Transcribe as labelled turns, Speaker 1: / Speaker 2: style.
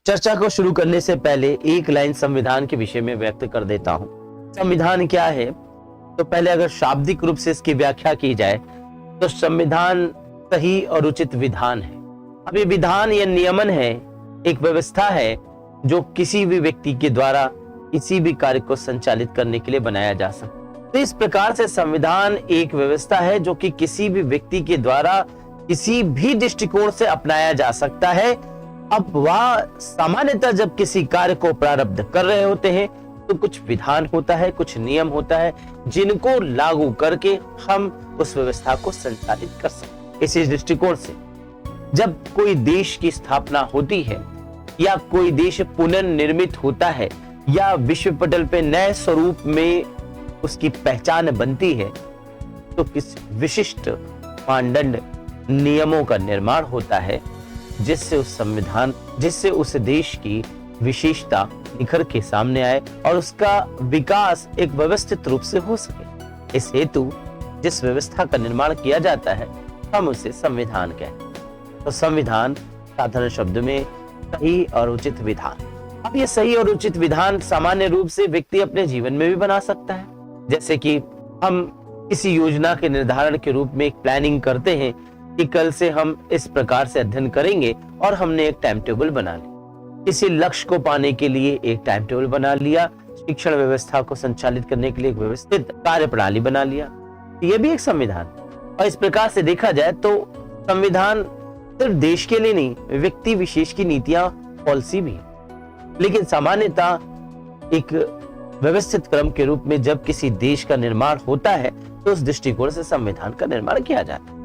Speaker 1: चर्चा को शुरू करने से पहले एक लाइन संविधान के विषय में व्यक्त कर देता हूं। संविधान क्या है? तो पहले अगर शाब्दिक रूप से इसकी व्याख्या की जाए तो संविधान सही और उचित विधान है। अब ये विधान या नियमन है, एक व्यवस्था है जो किसी भी व्यक्ति के द्वारा किसी भी कार्य को संचालित करने के लिए बनाया जा सकता। तो इस प्रकार से संविधान एक व्यवस्था है जो कि किसी भी व्यक्ति के द्वारा किसी भी दृष्टिकोण से अपनाया जा सकता है। अब वह सामान्यतः जब किसी कार्य को प्रारब्ध कर रहे होते हैं तो कुछ विधान होता है, कुछ नियम होता है जिनको लागू करके हम उस व्यवस्था को संचालित कर सकते। इसी दृष्टिकोण से जब कोई देश की स्थापना होती है या कोई देश पुनर्निर्मित होता है या विश्व पटल पे नए स्वरूप में उसकी पहचान बनती है तो किस विशिष्ट मानदंड नियमों का निर्माण होता है जिससे उस देश की विशेषता निखर के सामने आए और उसका विकास एक व्यवस्थित रूप से हो सके। इस हेतु जिस व्यवस्था का निर्माण किया जाता है हम उसे संविधान कहते हैं। तो संविधान साधारण शब्द में सही और उचित विधान। अब ये सही और उचित विधान सामान्य रूप से व्यक्ति अपने जीवन में भी बना सकता है। जैसे कि हम किसी योजना के निर्धारण के रूप में एक प्लानिंग करते हैं कि कल से हम इस प्रकार से अध्ययन करेंगे और हमने एक टाइम टेबल बना लिया। किसी लक्ष्य को पाने के लिए एक टाइम टेबल बना लिया, शिक्षण व्यवस्था को संचालित करने के लिए एक व्यवस्थित कार्य प्रणाली बना लिया। ये भी एक संविधान। और इस प्रकार से देखा जाए तो संविधान सिर्फ देश के लिए नहीं, व्यक्ति विशेष की नीतियां, पॉलिसी भी। लेकिन सामान्यतः एक व्यवस्थित क्रम के रूप में जब किसी देश का निर्माण होता है तो उस दृष्टिकोण से संविधान का निर्माण किया जाता है।